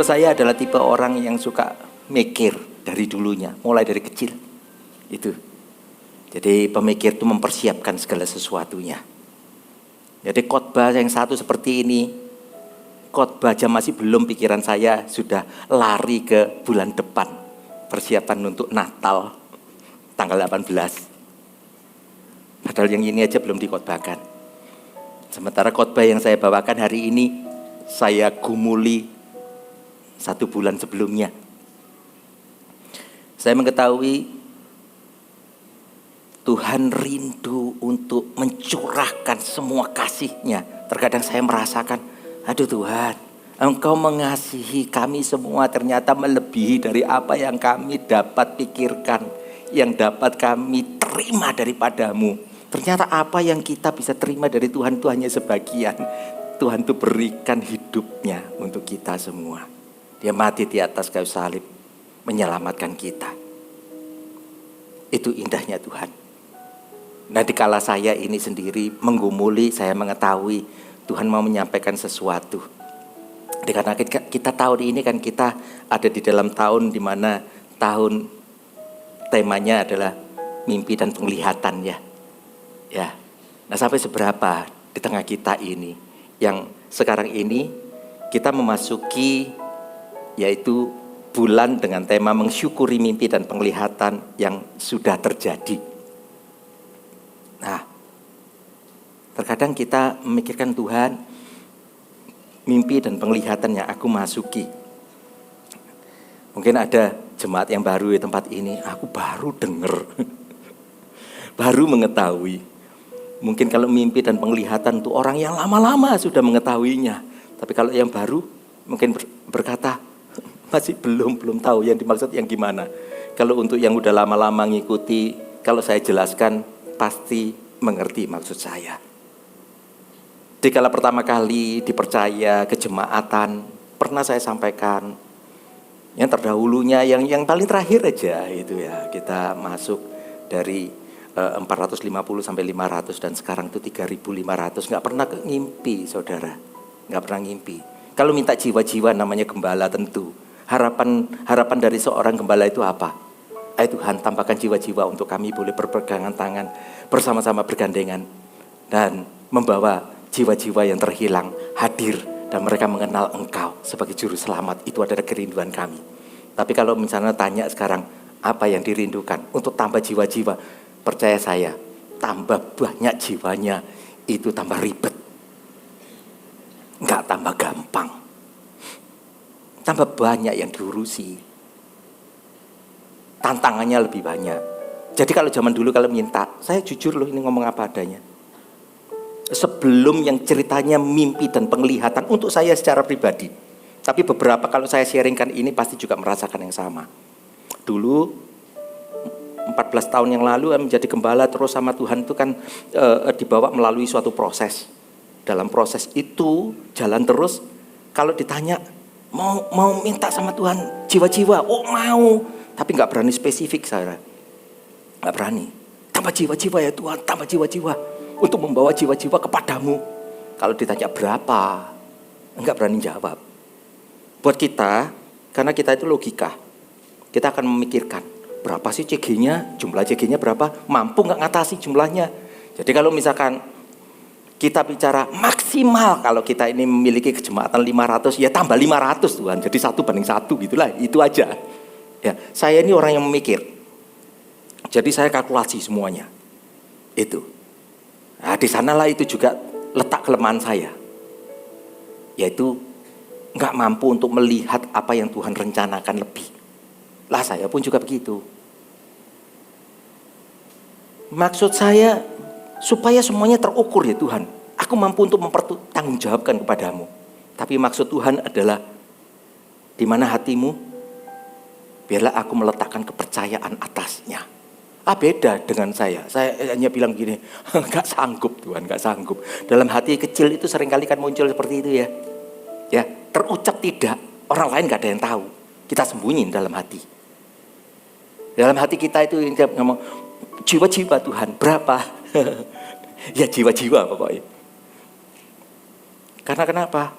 Tipe saya adalah tipe orang yang suka mikir dari dulunya, mulai dari kecil. Itu. Jadi pemikir itu mempersiapkan segala sesuatunya. Jadi khotbah yang satu seperti ini, khotbah aja masih belum, pikiran saya sudah lari ke bulan depan. Persiapan untuk Natal tanggal 18. Padahal yang ini aja belum dikhotbahkan. Sementara khotbah yang saya bawakan hari ini, saya gumuli 1 bulan sebelumnya. Saya mengetahui Tuhan rindu untuk mencurahkan semua kasih-Nya. Terkadang saya merasakan, aduh Tuhan, Engkau mengasihi kami semua ternyata melebihi dari apa yang kami dapat pikirkan, yang dapat kami terima daripada-Mu. Ternyata apa yang kita bisa terima dari Tuhan itu hanya sebagian. Tuhan itu berikan hidupnya untuk kita semua. Dia mati di atas kayu salib, menyelamatkan kita. Itu indahnya Tuhan. Nah, dikala saya ini sendiri menggumuli, saya mengetahui Tuhan mau menyampaikan sesuatu. Karena kita tahun ini kan kita ada di dalam tahun di mana tahun temanya adalah mimpi dan penglihatan ya. Ya. Nah, sampai seberapa di tengah kita ini yang sekarang ini kita memasuki yaitu bulan dengan tema mensyukuri mimpi dan penglihatan yang sudah terjadi. Nah, terkadang kita memikirkan Tuhan, mimpi dan penglihatan yang aku masuki. Mungkin ada jemaat yang baru di tempat ini, aku baru dengar, baru mengetahui. Mungkin kalau mimpi dan penglihatan itu orang yang lama-lama sudah mengetahuinya. Tapi kalau yang baru mungkin berkata, masih belum tahu yang dimaksud yang gimana. Kalau untuk yang udah lama-lama ngikuti, kalau saya jelaskan pasti mengerti maksud saya. Dikala pertama kali dipercaya kejemaatan, pernah saya sampaikan yang terdahulunya, yang paling terakhir aja itu ya, kita masuk dari 450 sampai 500 dan sekarang itu 3.500. Nggak pernah ngimpi saudara, nggak pernah ngimpi. Kalau minta jiwa-jiwa namanya gembala tentu. Harapan dari seorang gembala itu apa? Ayo Tuhan, tambahkan jiwa-jiwa untuk kami boleh berpegangan tangan, bersama-sama bergandengan, dan membawa jiwa-jiwa yang terhilang hadir, dan mereka mengenal Engkau sebagai juru selamat. Itu adalah kerinduan kami. Tapi kalau misalnya tanya sekarang, apa yang dirindukan untuk tambah jiwa-jiwa? Percaya saya, tambah banyak jiwanya, itu tambah ribet. Enggak tambah gampang. Tambah banyak yang diurusi. Tantangannya lebih banyak. Jadi kalau zaman dulu kalau minta, saya jujur loh ini ngomong apa adanya. Sebelum yang ceritanya mimpi dan penglihatan untuk saya secara pribadi. Tapi beberapa kalau saya sharingkan ini pasti juga merasakan yang sama. Dulu 14 tahun yang lalu menjadi gembala terus sama Tuhan itu kan dibawa melalui suatu proses. Dalam proses itu jalan terus. Kalau ditanya mau minta sama Tuhan jiwa-jiwa, oh mau. Tapi gak berani spesifik saya. Gak berani. Tambah jiwa-jiwa ya Tuhan, tambah jiwa-jiwa. Untuk membawa jiwa-jiwa kepadamu. Kalau ditanya berapa, enggak berani jawab. Buat kita, karena kita itu logika. Kita akan memikirkan, berapa sih CG-nya, jumlah CG-nya berapa, mampu gak ngatasi jumlahnya. Jadi kalau misalkan kita bicara maksimal, kalau kita ini memiliki kejemaatan 500, ya tambah 500 Tuhan. Jadi 1:1 gitulah, itu aja. Ya, saya ini orang yang memikir. Jadi saya kalkulasi semuanya. Itu. Nah, di sanalah itu juga letak kelemahan saya. Yaitu enggak mampu untuk melihat apa yang Tuhan rencanakan lebih. Lah saya pun juga begitu. Maksud saya supaya semuanya terukur ya Tuhan. Aku mampu untuk mempertanggungjawabkan kepadamu. Tapi maksud Tuhan adalah di mana hatimu? Biarlah aku meletakkan kepercayaan atasnya. Beda dengan saya. Saya hanya bilang gini, gak sanggup Tuhan, gak sanggup. Dalam hati kecil itu seringkali kan muncul seperti itu ya. Ya, terucap tidak. Orang lain gak ada yang tahu. Kita sembunyiin dalam hati. Dalam hati kita itu ngomong, jiwa-jiwa Tuhan, berapa? Ya jiwa-jiwa pokoknya. Karena kenapa?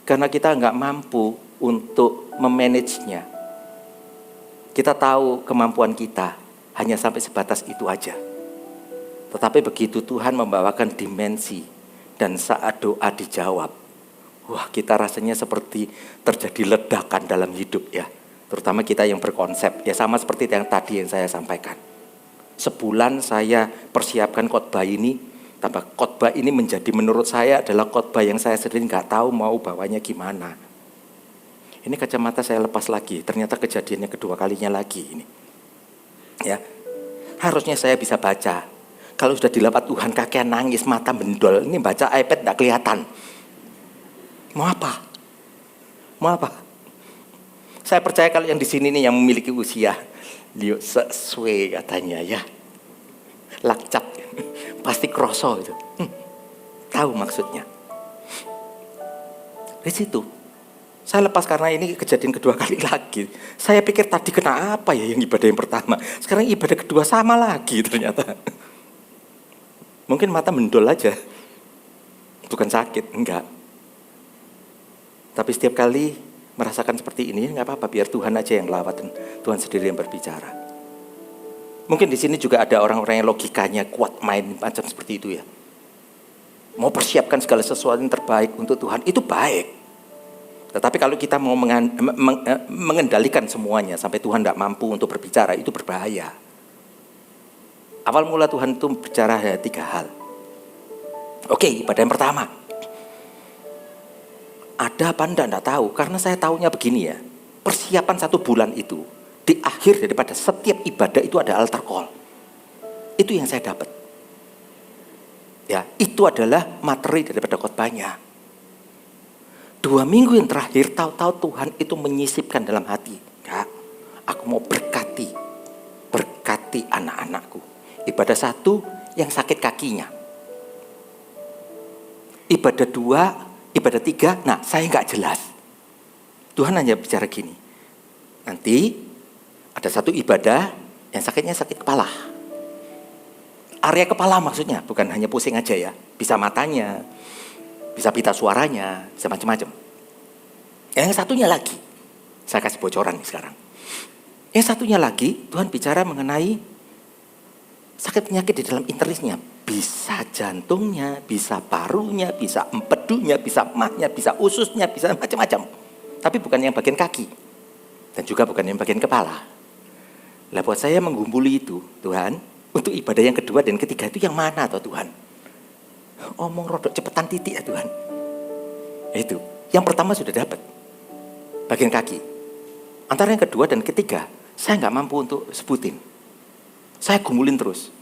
Karena kita gak mampu untuk memanagenya. Kita tahu kemampuan kita hanya sampai sebatas itu aja. Tetapi begitu Tuhan membawakan dimensi dan saat doa dijawab, wah, kita rasanya seperti terjadi ledakan dalam hidup ya. Terutama kita yang berkonsep, ya sama seperti yang tadi yang saya sampaikan. Sebulan saya persiapkan khotbah ini, tambah khotbah ini menjadi menurut saya adalah khotbah yang saya sendiri nggak tahu mau bawanya gimana. Ini kacamata saya lepas lagi, ternyata kejadiannya kedua kalinya lagi ini. Ya, harusnya saya bisa baca. Kalau sudah dilawat Tuhan, kakek nangis, mata mendol. Ini baca iPad nggak kelihatan. Mau apa? Mau apa? Saya percaya kalau yang di sini nih yang memiliki usia, liuk sesuai katanya ya, lakcap, pasti kroso itu. Tahu maksudnya. Di situ, saya lepas karena ini kejadian kedua kali lagi. Saya pikir tadi kena apa ya yang ibadah yang pertama. Sekarang ibadah kedua sama lagi ternyata. Mungkin mata mendol aja. Bukan sakit, enggak. Tapi setiap kali merasakan seperti ini, enggak apa-apa, biar Tuhan aja yang lawat dan Tuhan sendiri yang berbicara. Mungkin di sini juga ada orang-orang yang logikanya kuat main macam seperti itu ya. Mau persiapkan segala sesuatu yang terbaik untuk Tuhan, itu baik. Tetapi kalau kita mau mengendalikan semuanya sampai Tuhan enggak mampu untuk berbicara, itu berbahaya. Awal mula Tuhan itu bicara ada 3 hal. Oke, pada yang pertama. Ada apa enggak tahu, karena saya tahunya begini ya. Persiapan 1 bulan itu, di akhir daripada setiap ibadah itu ada altar call. Itu yang saya dapat. Ya, itu adalah materi daripada khotbahnya. 2 minggu yang terakhir, tahu-tahu Tuhan itu menyisipkan dalam hati. Kak, aku mau berkati anak-anakku. Ibadah 1 yang sakit kakinya. Ibadah 2, ibadah 3, nah saya nggak jelas. Tuhan hanya bicara gini. Nanti ada 1 ibadah yang sakitnya sakit kepala. Area kepala maksudnya, bukan hanya pusing aja ya. Bisa matanya, bisa pita suaranya, bisa macam-macam. Yang satunya lagi, saya kasih bocoran nih sekarang. Yang satunya lagi, Tuhan bicara mengenai sakit penyakit di dalam internisnya. Bisa jantungnya, bisa parunya, bisa empedunya, bisa emahnya, bisa ususnya, bisa macam-macam. Tapi bukan yang bagian kaki. Dan juga bukan yang bagian kepala. Lah buat saya menggumpuli itu, Tuhan, untuk ibadah yang kedua dan ketiga itu yang mana toh Tuhan? Omong rodok cepetan titik ya Tuhan. Itu. Yang pertama sudah dapat. Bagian kaki. Antara yang kedua dan ketiga, saya nggak mampu untuk sebutin. Saya gumulin terus.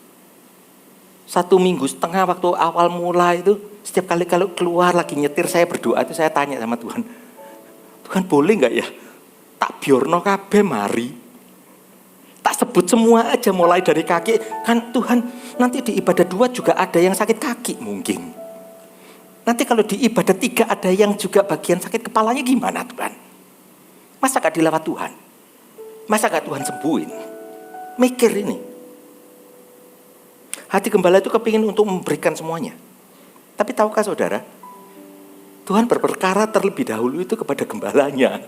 1 minggu setengah waktu awal mula itu, setiap kali kalau keluar lagi nyetir saya berdoa itu saya tanya sama Tuhan. Tuhan boleh nggak ya? Tak biorno kabeh mari. Tak sebut semua aja mulai dari kaki. Kan Tuhan nanti di ibadah 2 juga ada yang sakit kaki mungkin. Nanti kalau di ibadah 3 ada yang juga bagian sakit kepalanya gimana Tuhan? Masa gak dilawat Tuhan? Masa gak Tuhan sembuhin? Mikir ini. Hati gembala itu kepingin untuk memberikan semuanya. Tapi tahukah saudara, Tuhan berperkara terlebih dahulu itu kepada gembalanya.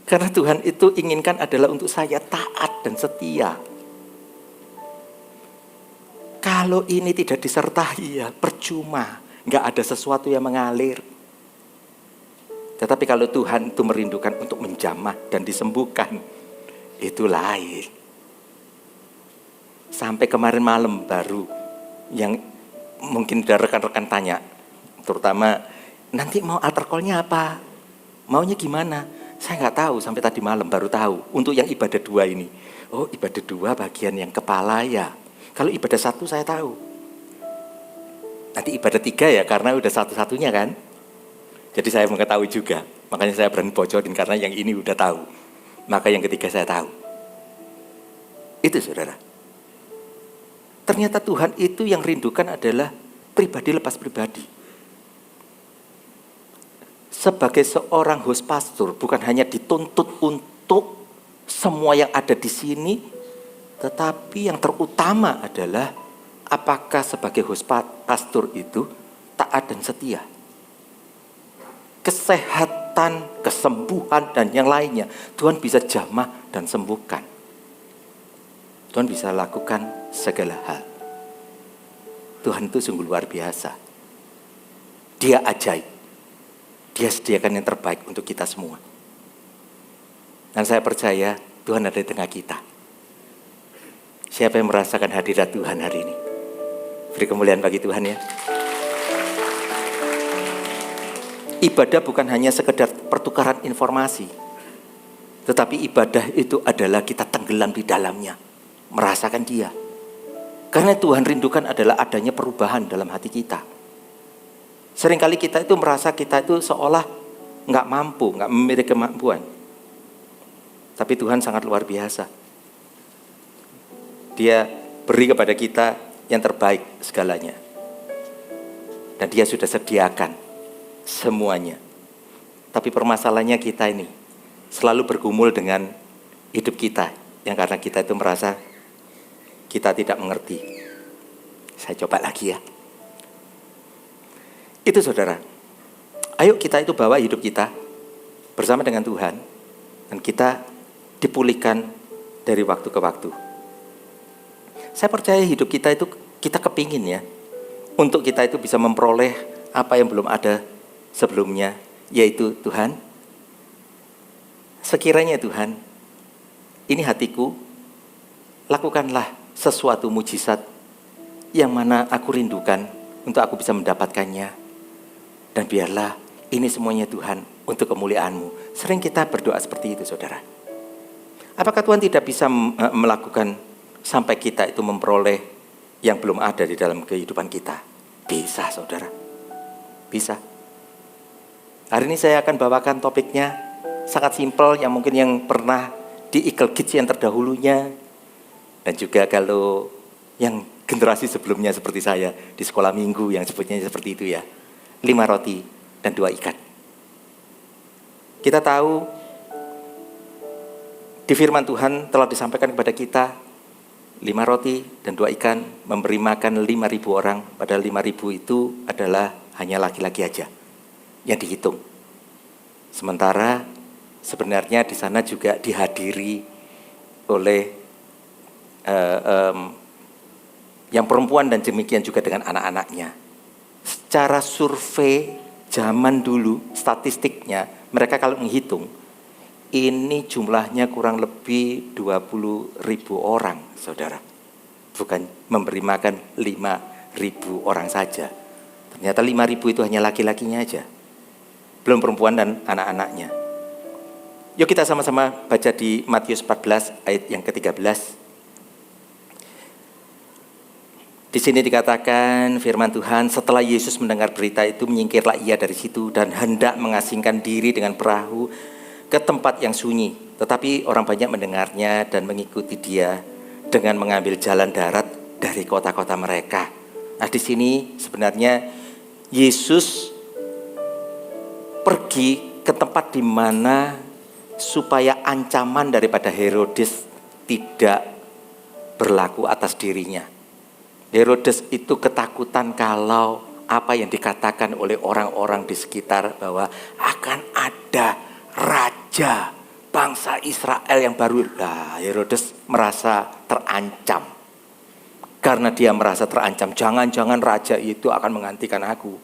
Karena Tuhan itu inginkan adalah untuk saya taat dan setia. Kalau ini tidak disertai ya percuma, nggak ada sesuatu yang mengalir. Tetapi kalau Tuhan itu merindukan untuk menjamah dan disembuhkan, itu lain. Sampai kemarin malam baru yang mungkin ada rekan-rekan tanya, terutama nanti mau altar call-nya apa? Maunya gimana? Saya nggak tahu sampai tadi malam baru tahu. Untuk yang ibadah 2 ini, oh ibadah 2 bagian yang kepala ya. Kalau ibadah 1 saya tahu. Nanti ibadah 3 ya karena udah satu-satunya kan. Jadi saya mengetahui juga. Makanya saya berani bocorin karena yang ini udah tahu. Maka yang ketiga saya tahu. Itu saudara. Ternyata Tuhan itu yang rindukan adalah pribadi lepas pribadi. Sebagai seorang host pastor bukan hanya dituntut untuk semua yang ada di sini, tetapi yang terutama adalah apakah sebagai host pastor itu taat dan setia. Kesehatan kesehatan, kesembuhan, dan yang lainnya. Tuhan bisa jamah dan sembuhkan. Tuhan bisa lakukan segala hal. Tuhan itu sungguh luar biasa. Dia ajaib. Dia sediakan yang terbaik untuk kita semua. Dan saya percaya Tuhan ada di tengah kita. Siapa yang merasakan hadirat Tuhan hari ini? Beri kemuliaan bagi Tuhan ya. Ibadah bukan hanya sekedar pertukaran informasi. Tetapi ibadah itu adalah kita tenggelam di dalamnya. Merasakan Dia. Karena Tuhan rindukan adalah adanya perubahan dalam hati kita. Seringkali kita itu merasa kita itu seolah nggak mampu, nggak memiliki kemampuan. Tapi Tuhan sangat luar biasa. Dia beri kepada kita yang terbaik segalanya. Dan Dia sudah sediakan semuanya. Tapi permasalahannya kita ini selalu bergumul dengan hidup kita. Yang karena kita itu merasa kita tidak mengerti. Saya coba lagi ya. Itu saudara. Ayo kita itu bawa hidup kita bersama dengan Tuhan. Dan kita dipulihkan dari waktu ke waktu. Saya percaya hidup kita itu kita kepingin ya. Untuk kita itu bisa memperoleh apa yang belum ada sebelumnya. Yaitu Tuhan, sekiranya Tuhan, ini hatiku, lakukanlah sesuatu mujizat yang mana aku rindukan untuk aku bisa mendapatkannya. Dan biarlah ini semuanya Tuhan untuk kemuliaan-Mu. Sering kita berdoa seperti itu saudara. Apakah Tuhan tidak bisa melakukan sampai kita itu memperoleh yang belum ada di dalam kehidupan kita? Bisa saudara. Bisa. Hari ini saya akan bawakan topiknya sangat simpel yang mungkin yang pernah di Eagle Kids yang terdahulunya. Dan juga kalau yang generasi sebelumnya seperti saya di sekolah minggu yang sebutnya seperti itu ya. 5 roti dan 2 ikan. Kita tahu di firman Tuhan telah disampaikan kepada kita 5 roti dan 2 ikan memberi makan 5.000 orang. Padahal 5.000 itu adalah hanya laki-laki aja yang dihitung. Sementara sebenarnya di sana juga dihadiri oleh yang perempuan dan demikian juga dengan anak-anaknya. Secara survei zaman dulu statistiknya mereka kalau menghitung ini jumlahnya kurang lebih 20.000 orang saudara. Bukan memberi makan 5.000 orang saja. Ternyata 5.000 itu hanya laki-lakinya aja. Belum perempuan dan anak-anaknya. Yuk kita sama-sama baca di Matius 14 ayat yang ke-13. Di sini dikatakan firman Tuhan, setelah Yesus mendengar berita itu menyingkirlah ia dari situ dan hendak mengasingkan diri dengan perahu ke tempat yang sunyi. Tetapi orang banyak mendengarnya dan mengikuti dia dengan mengambil jalan darat dari kota-kota mereka. Nah di sini sebenarnya Yesus pergi ke tempat di mana supaya ancaman daripada Herodes tidak berlaku atas dirinya. Herodes itu ketakutan kalau apa yang dikatakan oleh orang-orang di sekitar bahwa akan ada raja bangsa Israel yang baru. Nah, Herodes merasa terancam. Karena dia merasa terancam, jangan-jangan raja itu akan menggantikan aku.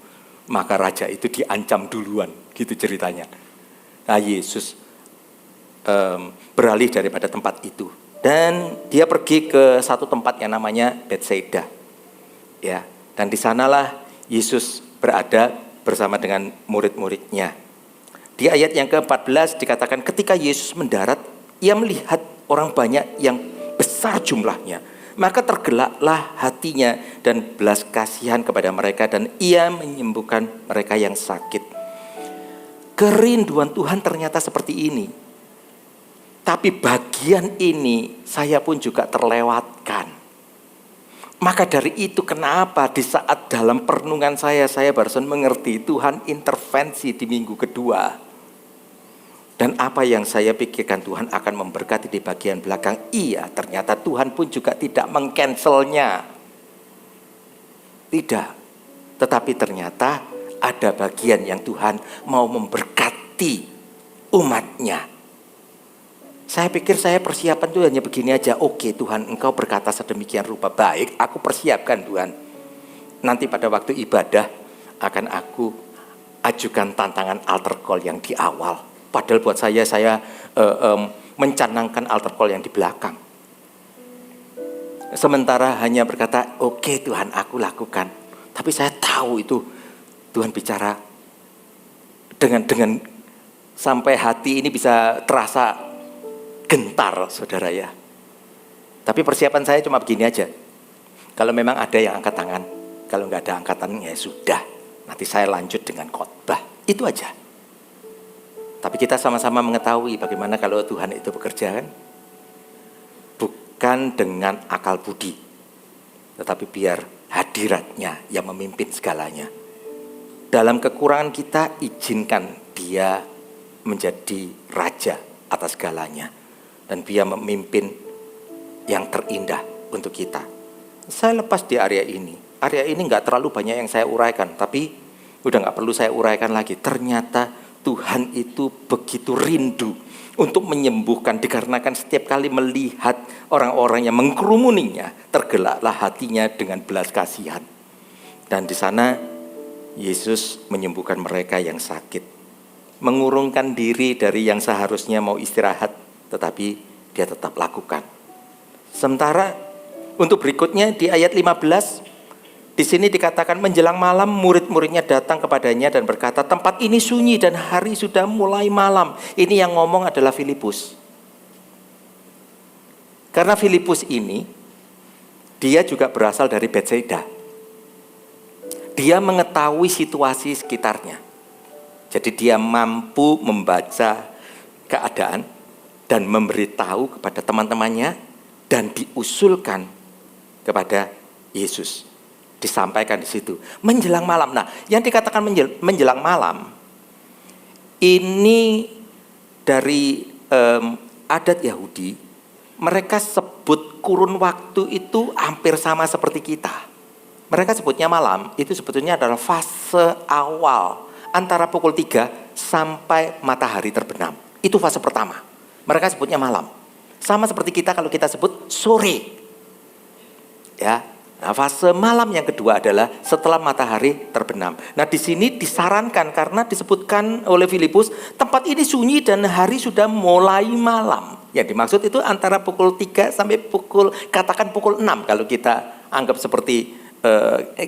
Maka raja itu diancam duluan, gitu ceritanya. Nah, Yesus beralih daripada tempat itu. Dan dia pergi ke satu tempat yang namanya Betsaida. Ya, dan di sanalah Yesus berada bersama dengan murid-muridnya. Di ayat yang ke-14 dikatakan ketika Yesus mendarat, ia melihat orang banyak yang besar jumlahnya. Maka tergeraklah hatinya dan belas kasihan kepada mereka dan ia menyembuhkan mereka yang sakit. Kerinduan Tuhan ternyata seperti ini. Tapi bagian ini saya pun juga terlewatkan. Maka dari itu kenapa di saat dalam perenungan saya barusan mengerti Tuhan intervensi di minggu kedua. Dan apa yang saya pikirkan Tuhan akan memberkati di bagian belakang. Iya, ternyata Tuhan pun juga tidak mengcancelnya. Tidak. Tetapi ternyata ada bagian yang Tuhan mau memberkati hati umatnya. Saya pikir saya persiapan itu hanya begini aja. Oke Tuhan, Engkau berkata sedemikian rupa. Baik, aku persiapkan Tuhan. Nanti pada waktu ibadah akan aku ajukan tantangan altar call yang di awal. Padahal buat saya mencanangkan altar call yang di belakang. Sementara hanya berkata, oke Tuhan, aku lakukan. Tapi saya tahu itu Tuhan bicara dengan sampai hati ini bisa terasa gentar, saudara ya. Tapi persiapan saya cuma begini aja. Kalau memang ada yang angkat tangan, kalau nggak ada angkatan ya sudah. Nanti saya lanjut dengan khotbah. Itu aja. Tapi kita sama-sama mengetahui bagaimana kalau Tuhan itu bekerja kan? Bukan dengan akal budi, tetapi biar hadiratnya yang memimpin segalanya. Dalam kekurangan kita, izinkan Dia menjadi raja atas segalanya. Dan Dia memimpin yang terindah untuk kita. Saya lepas di area ini. Area ini gak terlalu banyak yang saya uraikan. Tapi udah gak perlu saya uraikan lagi. Ternyata Tuhan itu begitu rindu untuk menyembuhkan. Dikarenakan setiap kali melihat orang-orang yang mengkerumuninya, tergeraklah hatinya dengan belas kasihan. Dan di sana Yesus menyembuhkan mereka yang sakit. Mengurungkan diri dari yang seharusnya mau istirahat, tetapi Dia tetap lakukan. Sementara untuk berikutnya di ayat 15, di sini dikatakan menjelang malam murid-muridnya datang kepadanya dan berkata, tempat ini sunyi dan hari sudah mulai malam. Ini yang ngomong adalah Filipus. Karena Filipus ini, dia juga berasal dari Betsaida. Dia mengetahui situasi sekitarnya. Jadi dia mampu membaca keadaan dan memberitahu kepada teman-temannya dan diusulkan kepada Yesus. Disampaikan di situ menjelang malam. Nah, yang dikatakan menjelang malam ini dari adat Yahudi. Mereka sebut kurun waktu itu hampir sama seperti kita. Mereka sebutnya malam. Itu sebetulnya adalah fase awal antara pukul 3 sampai matahari terbenam. Itu fase pertama. Mereka sebutnya malam. Sama seperti kita kalau kita sebut sore. Ya. Nah, fase malam yang kedua adalah setelah matahari terbenam. Nah, di sini disarankan karena disebutkan oleh Filipus, tempat ini sunyi dan hari sudah mulai malam. Yang dimaksud itu antara pukul 3 sampai katakan pukul 6 kalau kita anggap seperti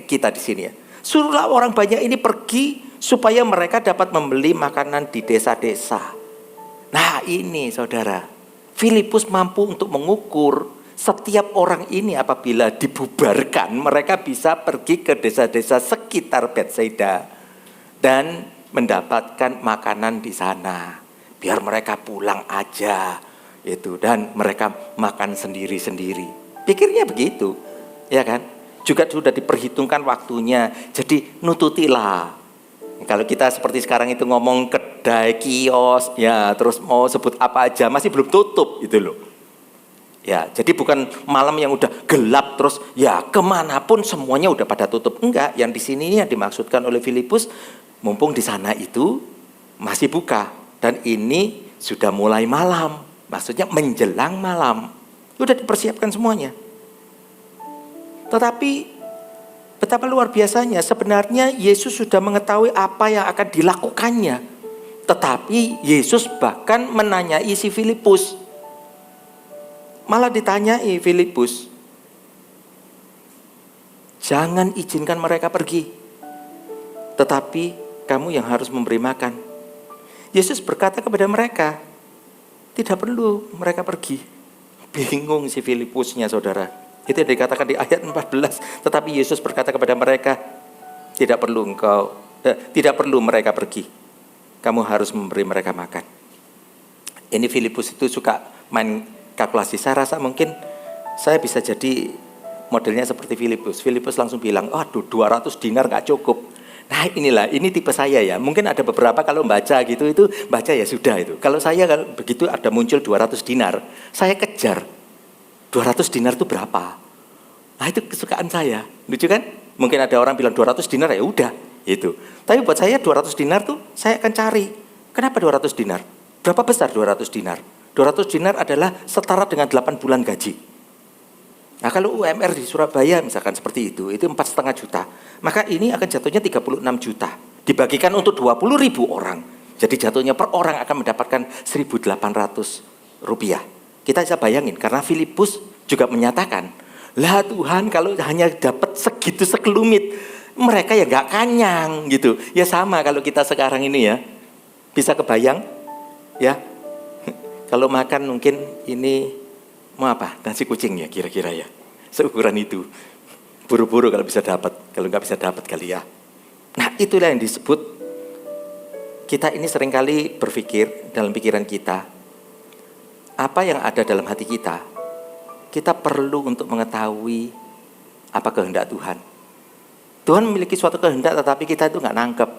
kita di sini ya. Suruhlah orang banyak ini pergi supaya mereka dapat membeli makanan di desa-desa. Nah, ini saudara, Filipus mampu untuk mengukur setiap orang ini apabila dibubarkan, mereka bisa pergi ke desa-desa sekitar Betsaida dan mendapatkan makanan di sana. Biar mereka pulang aja, itu dan mereka makan sendiri-sendiri. Pikirnya begitu, ya kan? Juga sudah diperhitungkan waktunya. Jadi nututilah. Kalau kita seperti sekarang itu ngomong kedai, kios, ya terus mau sebut apa aja masih belum tutup itu loh. Ya, jadi bukan malam yang udah gelap terus ya kemanapun semuanya udah pada tutup. Enggak, yang di sini yang dimaksudkan oleh Filipus, mumpung di sana itu masih buka dan ini sudah mulai malam, maksudnya menjelang malam, udah dipersiapkan semuanya. Tetapi betapa luar biasanya sebenarnya Yesus sudah mengetahui apa yang akan dilakukannya. Tetapi Yesus bahkan menanyai si Filipus. Malah ditanyai Filipus, jangan izinkan mereka pergi, tetapi kamu yang harus memberi makan. Yesus berkata kepada mereka, tidak perlu mereka pergi. Bingung si Filipusnya saudara. Itu yang dikatakan di ayat 14. Tetapi Yesus berkata kepada mereka, tidak perlu mereka pergi. Kamu harus memberi mereka makan. Ini Filipus itu suka main kalkulasi. Saya rasa mungkin saya bisa jadi modelnya seperti Filipus. Filipus langsung bilang, aduh 200 dinar gak cukup. Nah ini tipe saya ya. Mungkin ada beberapa kalau baca gitu, itu baca ya sudah itu. Kalau saya kalau begitu ada muncul 200 dinar, saya kejar. 200 dinar itu berapa? Nah itu kesukaan saya. Lucu kan? Mungkin ada orang bilang 200 dinar ya udah itu. Tapi buat saya 200 dinar tuh saya akan cari Kenapa 200 dinar? Berapa besar 200 dinar? 200 dinar adalah setara dengan 8 bulan gaji. Nah kalau UMR di Surabaya misalkan seperti itu 4,5 juta. Maka ini akan jatuhnya 36 juta. Dibagikan untuk 20.000 orang. Jadi jatuhnya per orang akan mendapatkan 1.800 rupiah. Kita bisa bayangin karena Filipus juga menyatakan, lah Tuhan kalau hanya dapat segitu sekelumit, mereka ya gak kanyang gitu. Ya sama kalau kita sekarang ini ya. Bisa kebayang ya. Kalau makan mungkin ini mau apa? Nasi kucing ya kira-kira ya. Seukuran itu. Buru-buru kalau bisa dapat. Kalau nggak bisa dapat kali ya. Nah itulah yang disebut. Kita ini seringkali berpikir dalam pikiran kita. Apa yang ada dalam hati kita. Kita perlu untuk mengetahui apa kehendak Tuhan. Tuhan memiliki suatu kehendak tetapi kita itu nggak nangkep.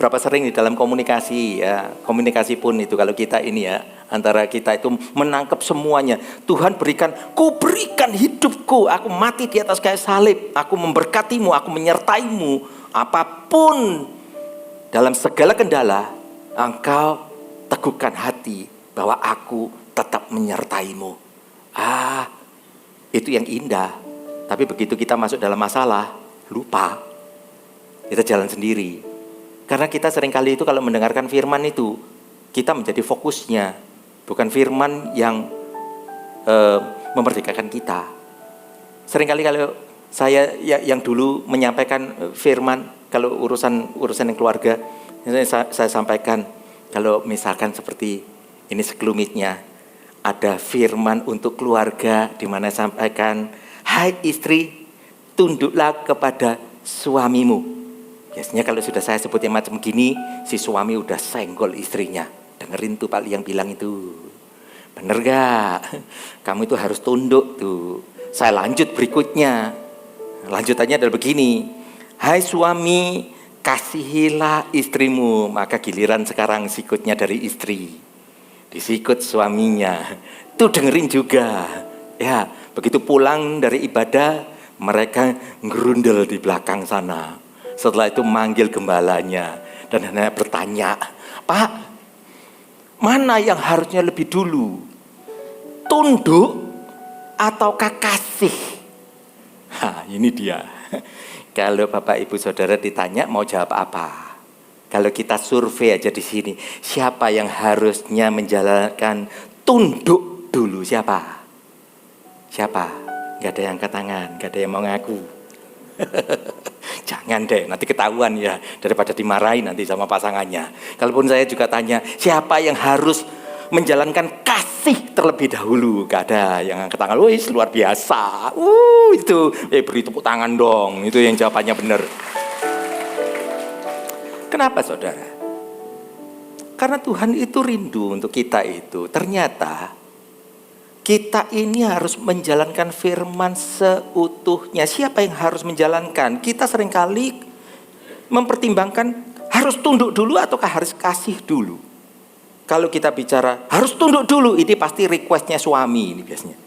Berapa sering di dalam komunikasi ya, komunikasi pun itu kalau kita ini ya, antara kita itu menangkap semuanya. Tuhan berikan, ku berikan hidupku, aku mati di atas kayu salib, aku memberkatimu, aku menyertaimu, apapun dalam segala kendala, engkau teguhkan hati bahwa aku tetap menyertaimu. Itu yang indah. Tapi begitu kita masuk dalam masalah, lupa, kita jalan sendiri. Karena kita seringkali itu kalau mendengarkan firman itu, kita menjadi fokusnya. Bukan firman yang memerdekakan kita. Seringkali kalau saya yang dulu menyampaikan firman, kalau urusan yang keluarga, saya sampaikan, kalau misalkan seperti ini sekelumitnya, ada firman untuk keluarga, di mana sampaikan, hai istri, tunduklah kepada suamimu. Biasanya kalau sudah saya sebut yang macam gini, si suami udah senggol istrinya. Dengerin tuh Pak yang bilang itu. Bener gak? Kamu itu harus tunduk tuh. Saya lanjut berikutnya. Lanjutannya adalah begini. Hai suami, kasihilah istrimu. Maka giliran sekarang sikutnya dari istri. Disikut suaminya. Tuh dengerin juga. Ya, begitu pulang dari ibadah, mereka ngerundel di belakang sana. Setelah itu manggil gembalanya dan hanya bertanya, Pak, mana yang harusnya lebih dulu? Tunduk ataukah kasih? Ini dia. Kalau Bapak Ibu Saudara ditanya mau jawab apa? Kalau kita survei aja di sini, siapa yang harusnya menjalankan tunduk dulu? Siapa? Gak ada yang angkat tangan, gak ada yang mau ngaku. Jangan deh, nanti ketahuan ya, daripada dimarahin nanti sama pasangannya. Kalaupun saya juga tanya, siapa yang harus menjalankan kasih terlebih dahulu? Gak ada yang angkat tangan. Wih, luar biasa. Itu beri tepuk tangan dong. Itu yang jawabannya benar. Kenapa saudara? Karena Tuhan itu rindu untuk kita itu. Ternyata kita ini harus menjalankan firman seutuhnya. Siapa yang harus menjalankan? Kita seringkali mempertimbangkan harus tunduk dulu ataukah harus kasih dulu. Kalau kita bicara harus tunduk dulu, ini pasti requestnya suami ini biasanya.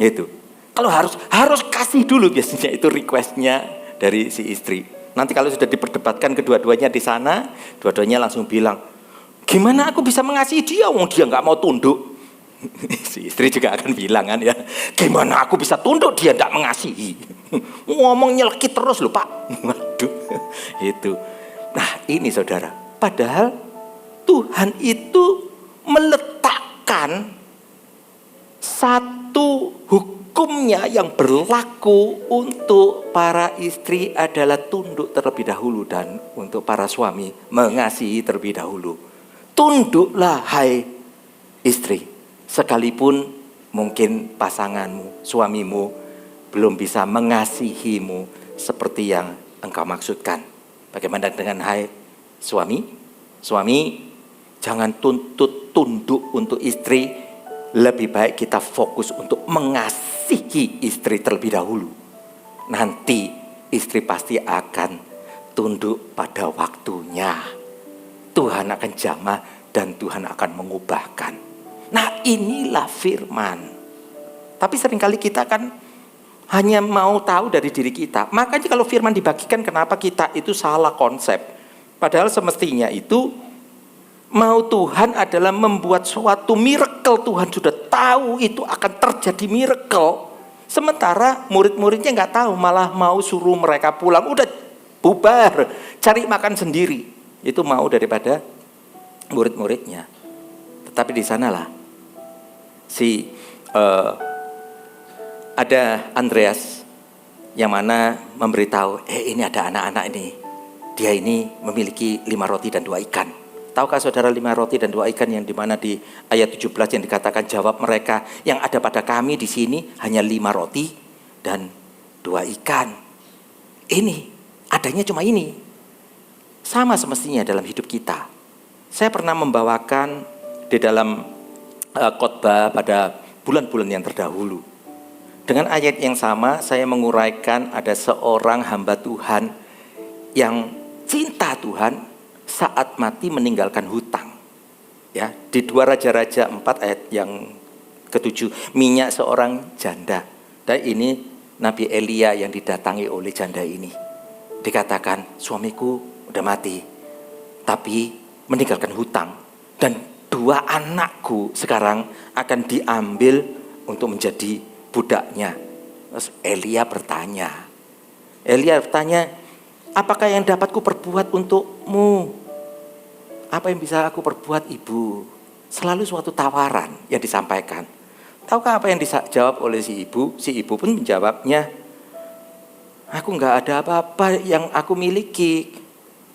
Itu. Kalau harus kasih dulu biasanya itu requestnya dari si istri. Nanti kalau sudah diperdebatkan kedua-duanya di sana, dua-duanya langsung bilang, gimana aku bisa mengasihi dia? Wong dia nggak mau tunduk. Si istri juga akan bilang kan ya, gimana aku bisa tunduk dia tidak mengasihi. Ngomong nyelekit terus loh Pak. Waduh, itu. Nah ini saudara, padahal Tuhan itu meletakkan satu hukumnya yang berlaku untuk para istri adalah tunduk terlebih dahulu, dan untuk para suami mengasihi terlebih dahulu. Tunduklah hai istri. Sekalipun mungkin pasanganmu, suamimu belum bisa mengasihimu seperti yang engkau maksudkan. Bagaimana dengan hai suami? Suami, jangan tunduk untuk istri. Lebih baik kita fokus untuk mengasihi istri terlebih dahulu. Nanti istri pasti akan tunduk pada waktunya. Tuhan akan jamah dan Tuhan akan mengubahkan. Nah inilah firman. Tapi seringkali kita kan hanya mau tahu dari diri kita. Makanya kalau firman dibagikan, kenapa kita itu salah konsep. Padahal semestinya itu Mau Tuhan adalah membuat suatu miracle. Tuhan sudah tahu itu akan terjadi miracle. Sementara murid-muridnya nggak tahu, malah mau suruh mereka pulang. Udah bubar, cari makan sendiri. Itu mau daripada murid-muridnya. Tetapi di sanalah ada Andreas yang mana memberitahu, ini ada anak-anak ini. Dia ini memiliki 5 roti dan 2 ikan. Tahukah saudara 5 roti dan 2 ikan yang dimana di ayat 17 yang dikatakan jawab mereka, yang ada pada kami di sini hanya 5 roti dan 2 ikan. Ini, adanya cuma ini. Sama semestinya dalam hidup kita. Saya pernah membawakan di dalam khotbah pada bulan-bulan yang terdahulu. Dengan ayat yang sama saya menguraikan ada seorang hamba Tuhan yang cinta Tuhan, saat mati meninggalkan hutang. Ya, di 2 Raja-Raja 4 ayat yang ke-7, minyak seorang janda. Dan ini Nabi Elia yang didatangi oleh janda ini. Dikatakan, suamiku udah mati, tapi meninggalkan hutang. Dan 2 anakku sekarang akan diambil untuk menjadi budaknya. Terus Elia bertanya, apakah yang dapat ku perbuat untukmu? Apa yang bisa aku perbuat, ibu? Selalu suatu tawaran yang disampaikan. Tahukah apa yang dijawab oleh si ibu? Si ibu pun menjawabnya, aku nggak ada apa-apa yang aku miliki.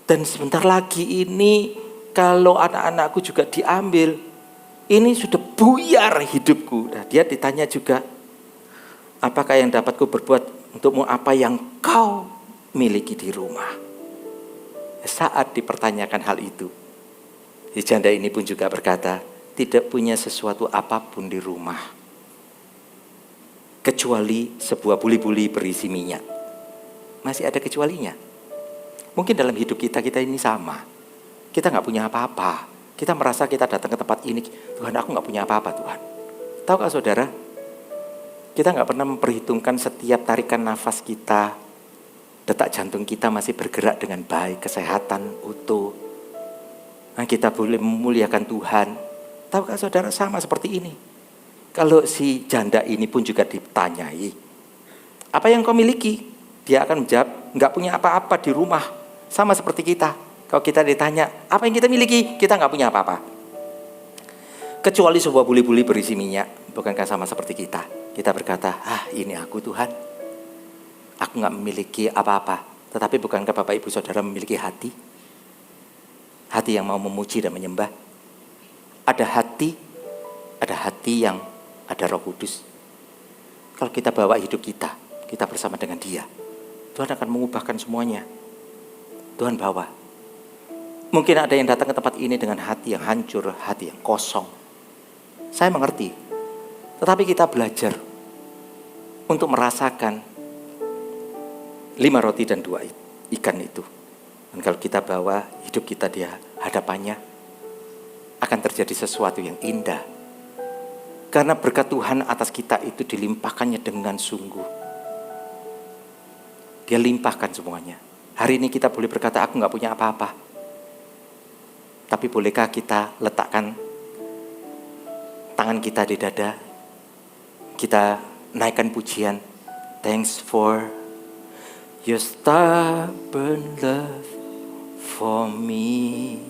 Dan sebentar lagi ini kalau anak-anakku juga diambil, ini sudah buyar hidupku. Nah, dia ditanya juga, apakah yang dapat ku berbuat untukmu apa yang kau miliki di rumah? Saat dipertanyakan hal itu, si janda ini pun juga berkata, tidak punya sesuatu apapun di rumah kecuali sebuah buli-buli berisi minyak. Masih ada kecualinya. Mungkin dalam hidup kita ini sama. Kita gak punya apa-apa. Kita merasa kita datang ke tempat ini, Tuhan aku gak punya apa-apa Tuhan. Tahukah saudara, kita gak pernah memperhitungkan setiap tarikan nafas kita, detak jantung kita masih bergerak dengan baik, kesehatan utuh. Nah, kita boleh memuliakan Tuhan. Tahukah saudara, sama seperti ini. Kalau si janda ini pun juga ditanyai, apa yang kau miliki? Dia akan menjawab, nggak punya apa-apa di rumah. Sama seperti kita. Kalau kita ditanya, apa yang kita miliki? Kita nggak punya apa-apa. Kecuali sebuah buli-buli berisi minyak. Bukankah sama seperti kita? Kita berkata, ini aku Tuhan. Aku nggak memiliki apa-apa. Tetapi bukankah Bapak Ibu Saudara memiliki hati? Hati yang mau memuji dan menyembah. Ada hati yang ada Roh Kudus. Kalau kita bawa hidup kita bersama dengan Dia, Tuhan akan mengubahkan semuanya. Tuhan bawa. Mungkin ada yang datang ke tempat ini dengan hati yang hancur, hati yang kosong. Saya mengerti. Tetapi kita belajar untuk merasakan 5 roti dan 2 ikan itu. Dan kalau kita bawa hidup kita di hadapannya, akan terjadi sesuatu yang indah. Karena berkat Tuhan atas kita itu dilimpahkannya dengan sungguh. Dia limpahkan semuanya. Hari ini kita boleh berkata, aku gak punya apa-apa. Tapi bolehkah kita letakkan tangan kita di dada, kita naikkan pujian, thanks for your stubborn love for me.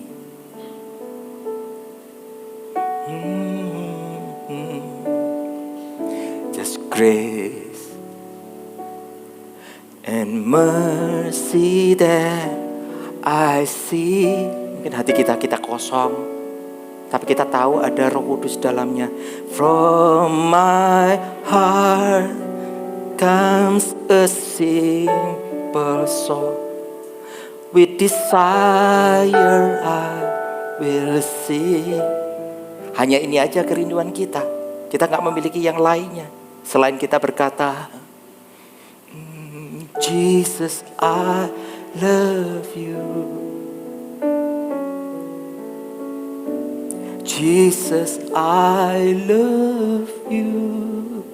Just grace and mercy that I see. Mungkin hati kita kosong, tapi kita tahu ada Roh Kudus dalamnya. From my heart comes a simple song, with desire I will sing. Hanya ini aja kerinduan kita. Kita gak memiliki yang lainnya selain kita berkata, Jesus, I love you. Jesus, I love you.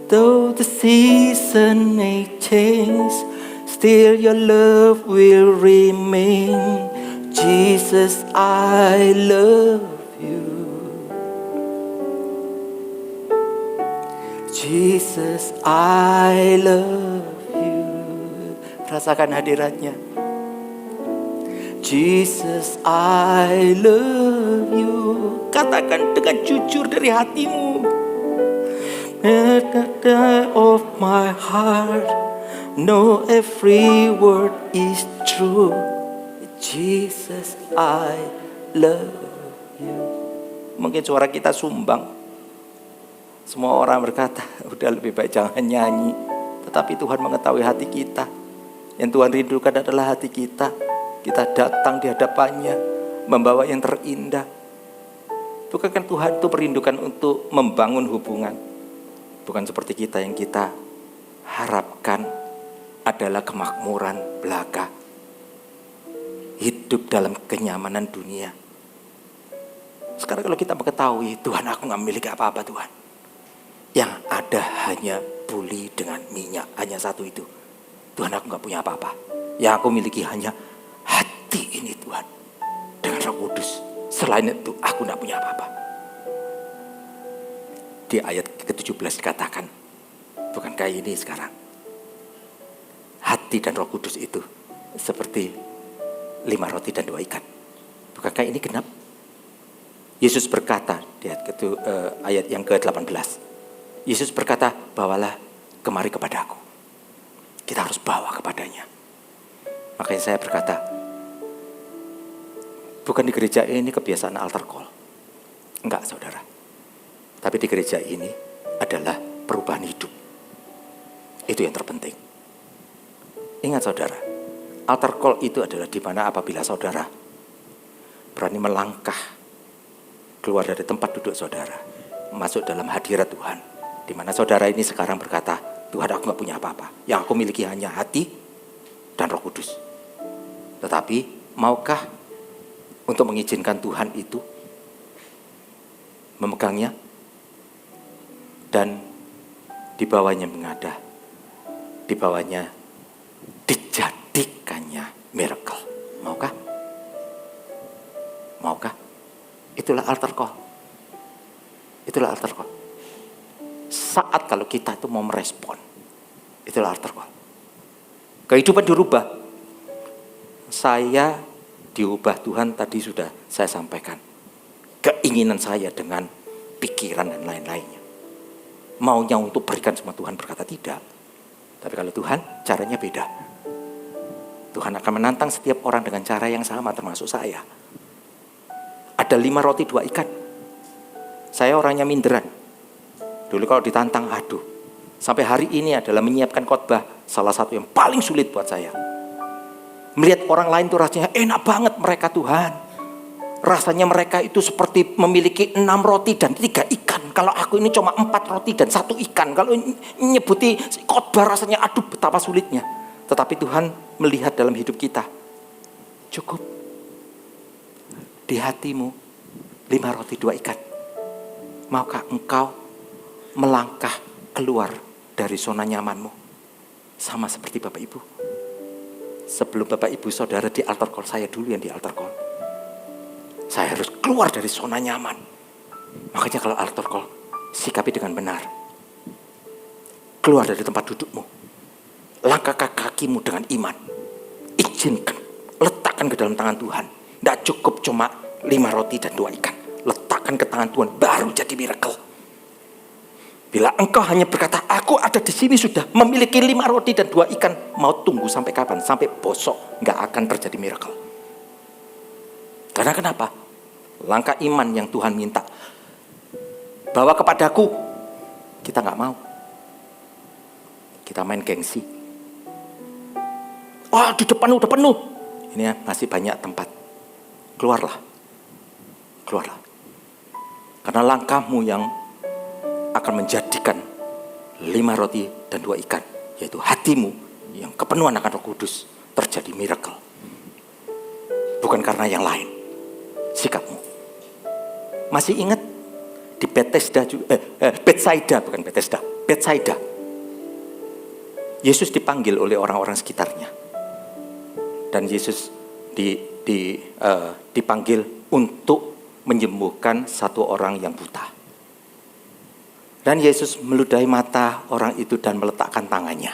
Though the season may change, Still your love will remain. Jesus, I love you. Jesus, I love you. Rasakan hadiratnya. Jesus, I love you. Katakan dengan jujur dari hatimu. At the time of my heart, know every word is true. Jesus, I love you. Mungkin suara kita sumbang. Semua orang berkata, udah lebih baik jangan nyanyi. Tetapi Tuhan mengetahui hati kita. Yang Tuhan rindukan adalah hati kita. Kita datang di hadapannya, membawa yang terindah. Bukankah Tuhan itu merindukan untuk membangun hubungan? Bukan seperti kita yang kita harapkan adalah kemakmuran belaka. Hidup dalam kenyamanan dunia. Sekarang kalau kita mengetahui, Tuhan aku gak memiliki apa-apa Tuhan. Yang ada hanya buli dengan minyak, hanya satu itu. Tuhan aku gak punya apa-apa. Yang aku miliki hanya hati ini Tuhan. Dengan Roh Kudus. Selain itu aku gak punya apa-apa. Di ayat ke-17 dikatakan, bukankah ini sekarang? Hati dan Roh Kudus itu seperti 5 roti dan 2 ikan. Bukankah ini genap? Yesus berkata di ayat yang ke-18. Yesus berkata, bawalah kemari kepadaku. Kita harus bawa kepadanya. Makanya saya berkata, bukan di gereja ini kebiasaan altar call. Enggak saudara. Tapi di gereja ini adalah perubahan hidup. Itu yang terpenting. Ingat saudara, altar call itu adalah di mana apabila saudara berani melangkah keluar dari tempat duduk saudara, masuk dalam hadirat Tuhan, di mana saudara ini sekarang berkata, Tuhan aku gak punya apa-apa. Yang aku miliki hanya hati dan Roh Kudus. Tetapi maukah untuk mengizinkan Tuhan itu memegangnya dan dibawanya mengadah, dibawanya dijadikannya miracle. Maukah? Maukah? Itulah altar call. Itulah altar call. Saat kalau kita itu mau merespon, itulah altar call. Kehidupan dirubah. Saya diubah Tuhan tadi sudah saya sampaikan. Keinginan saya dengan pikiran dan lain-lainnya. Maunya untuk berikan semua Tuhan berkata tidak. Tapi kalau Tuhan caranya beda. Tuhan akan menantang setiap orang dengan cara yang sama termasuk saya. Ada 5 roti 2 ikan. Saya orangnya minderan. Dulu kalau ditantang, aduh. Sampai hari ini adalah menyiapkan khotbah salah satu yang paling sulit buat saya. Melihat orang lain tuh rasanya enak banget mereka Tuhan. Rasanya mereka itu seperti memiliki 6 roti dan 3 ikan. Kalau aku ini cuma 4 roti dan 1 ikan. Kalau nyebuti khotbah rasanya aduh betapa sulitnya. Tetapi Tuhan melihat dalam hidup kita. Cukup. Di hatimu 5 roti 2 ikan. Maukah engkau melangkah keluar dari zona nyamanmu? Sama seperti Bapak Ibu. Sebelum Bapak Ibu saudara di altar call, saya dulu yang di altar call. Saya harus keluar dari zona nyaman. Makanya kalau altar call, sikapi dengan benar. Keluar dari tempat dudukmu. Langkahkan kakimu dengan iman. Izinkan, letakkan ke dalam tangan Tuhan. Tidak cukup cuma 5 roti dan 2 ikan. Letakkan ke tangan Tuhan, baru jadi miracle. Bila engkau hanya berkata, aku ada di sini sudah memiliki 5 roti dan 2 ikan, mau tunggu sampai kapan? Sampai bosok, nggak akan terjadi miracle. Karena kenapa? Langkah iman yang Tuhan minta, bawa kepadaku, kita nggak mau. Kita main gengsi. Wah, di depan udah penuh. Ini ya, masih banyak tempat. Keluarlah. Keluarlah. Karena langkahmu yang akan menjadikan 5 roti dan 2 ikan, yaitu hatimu yang kepenuhan akan Roh Kudus, terjadi miracle. Bukan karena yang lain. Sikapmu. Masih ingat di Bethsaida, bukan Bethesda, Bethsaida. Yesus dipanggil oleh orang-orang sekitarnya. Dan Yesus dipanggil untuk menyembuhkan satu orang yang buta. Dan Yesus meludahi mata orang itu dan meletakkan tangannya.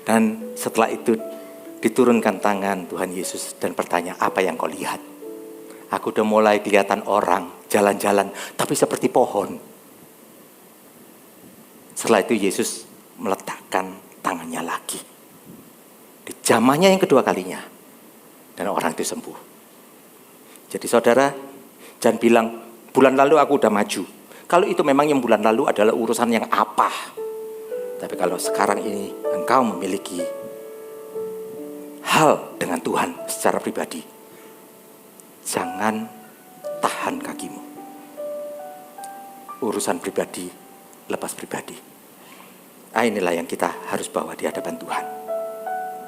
Dan setelah itu diturunkan tangan Tuhan Yesus dan bertanya, apa yang kau lihat? Aku udah mulai kelihatan orang jalan-jalan, tapi seperti pohon. Setelah itu Yesus meletakkan tangannya lagi. Di zamannya yang kedua kalinya. Dan orang itu sembuh. Jadi saudara, jangan bilang, bulan lalu aku udah maju. Kalau itu memang yang bulan lalu adalah urusan yang apa. Tapi kalau sekarang ini engkau memiliki hal dengan Tuhan secara pribadi, jangan tahan kakimu. Urusan pribadi, lepas pribadi. Inilah yang kita harus bawa di hadapan Tuhan.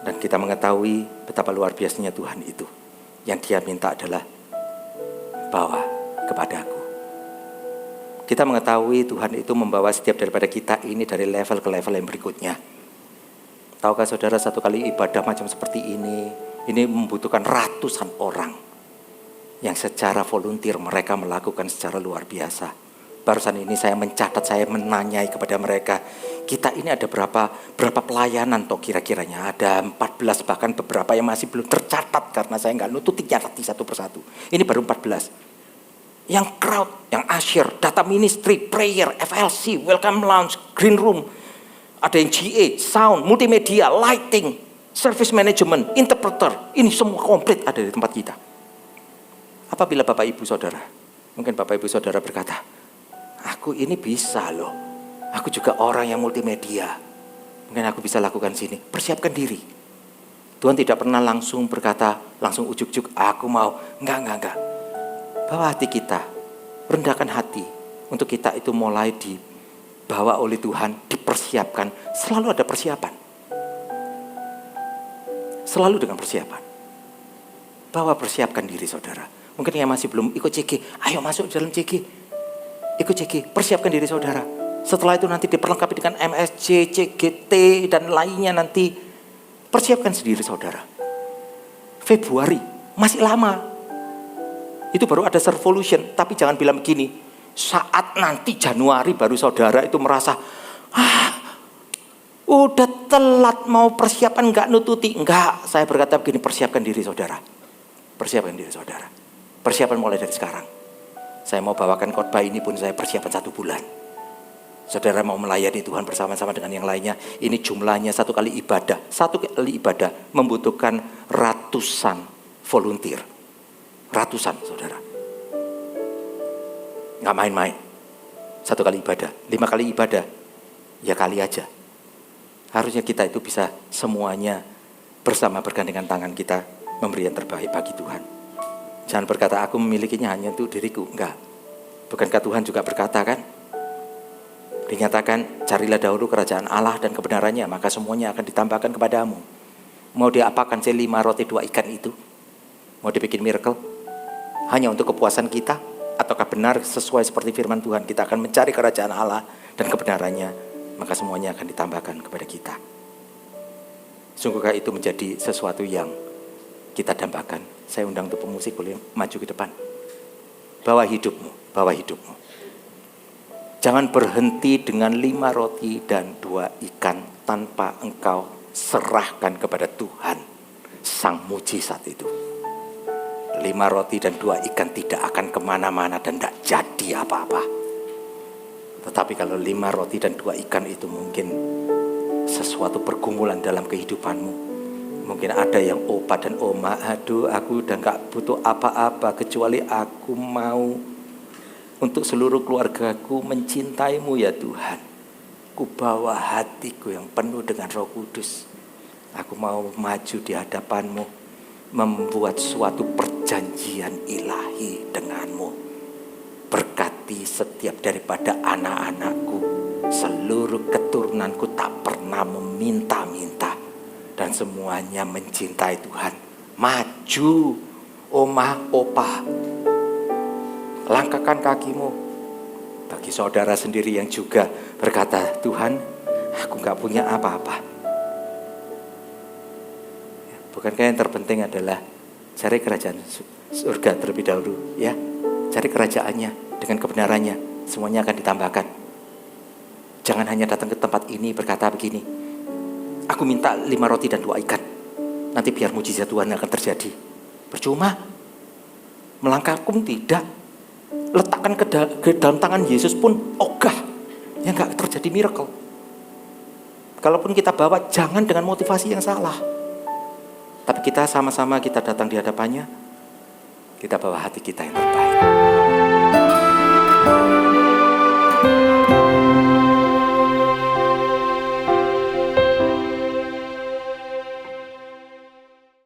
Dan kita mengetahui betapa luar biasanya Tuhan itu. Yang Dia minta adalah, bawa kepadaku. Kita mengetahui Tuhan itu membawa setiap daripada kita ini dari level ke level yang berikutnya. Tahukah saudara, satu kali ibadah macam seperti ini membutuhkan ratusan orang yang secara volunteer mereka melakukan secara luar biasa. Barusan ini saya mencatat, saya menanyai kepada mereka, kita ini ada berapa pelayanan toh kira-kiranya? Ada 14, bahkan beberapa yang masih belum tercatat karena saya nggak nututi catati satu persatu. Ini baru 14. Yang crowd, yang usher, data ministry, prayer, FLC, welcome lounge, green room, ada yang GA, sound, multimedia, lighting, service management, interpreter, ini semua komplit ada di tempat kita. Apabila Bapak Ibu Saudara, mungkin Bapak Ibu Saudara berkata, aku ini bisa loh, aku juga orang yang multimedia, mungkin aku bisa lakukan sini. Persiapkan diri. Tuhan tidak pernah langsung berkata, langsung ujuk-ujuk, aku mau. Enggak. Bawa hati kita, rendahkan hati, untuk kita itu mulai dibawa oleh Tuhan, dipersiapkan. Selalu ada persiapan. Selalu dengan persiapan. Bawa persiapkan diri saudara. Mungkin yang masih belum ikut CG, ayo masuk dalam CG. Ikut CG, persiapkan diri saudara. Setelah itu nanti diperlengkapi dengan MSC, CGT, dan lainnya nanti. Persiapkan sendiri saudara. Februari, masih lama. Itu baru ada Servolution. Tapi jangan bilang begini, saat nanti Januari baru saudara itu merasa, udah telat mau persiapan, nggak nututi. Enggak, saya berkata begini, persiapkan diri saudara. Persiapkan diri saudara. Persiapan mulai dari sekarang. Saya mau bawakan khotbah ini pun saya persiapan 1 bulan. Saudara mau melayani Tuhan bersama-sama dengan yang lainnya. Ini jumlahnya 1 kali ibadah. 1 kali ibadah membutuhkan ratusan volunteer. Ratusan saudara. Nggak main-main. 1 kali ibadah. 5 kali ibadah. Ya kali aja. Harusnya kita itu bisa semuanya bersama bergandengan tangan kita memberi yang terbaik bagi Tuhan. Jangan berkata aku memilikinya hanya untuk diriku. Enggak. Bukankah Tuhan juga berkata kan? Dinyatakan carilah dahulu kerajaan Allah dan kebenarannya, maka semuanya akan ditambahkan kepadamu. Mau diapakan 5 roti 2 ikan itu? Mau dibikin miracle? Hanya untuk kepuasan kita? Ataukah benar sesuai seperti firman Tuhan, kita akan mencari kerajaan Allah dan kebenarannya, maka semuanya akan ditambahkan kepada kita. Sungguhkah itu menjadi sesuatu yang kita dambakan? Saya undang untuk pemusik boleh maju ke depan. Bawa hidupmu, bawa hidupmu. Jangan berhenti dengan 5 roti dan 2 ikan tanpa engkau serahkan kepada Tuhan, Sang Mujizat itu. 5 roti dan 2 ikan tidak akan kemana-mana dan tidak jadi apa-apa. Tetapi kalau 5 roti dan 2 ikan itu mungkin sesuatu pergumulan dalam kehidupanmu. Mungkin ada yang opa dan oma, aduh aku udah gak butuh apa-apa kecuali aku mau untuk seluruh keluargaku mencintaimu ya Tuhan. Ku bawa hatiku yang penuh dengan Roh Kudus. Aku mau maju di hadapanmu, membuat suatu perjanjian ilahi denganmu. Berkati setiap daripada anak-anakku, seluruh keturunanku tak pernah meminta-minta. Dan semuanya mencintai Tuhan. Maju, omah, opa. Langkahkan kakimu. Bagi saudara sendiri yang juga berkata, Tuhan, aku gak punya apa-apa. Bukankah yang terpenting adalah cari kerajaan surga terlebih dahulu, ya. Cari kerajaannya dengan kebenarannya, semuanya akan ditambahkan. Jangan hanya datang ke tempat ini berkata begini, aku minta 5 roti dan 2 ikan. Nanti biar mujizat Tuhan akan terjadi. Percuma. Melangkah pun tidak. Letakkan ke dalam tangan Yesus pun ogah. Ya gak terjadi miracle. Kalaupun kita bawa, jangan dengan motivasi yang salah. Tapi kita sama-sama kita datang di hadapannya, kita bawa hati kita yang terbaik.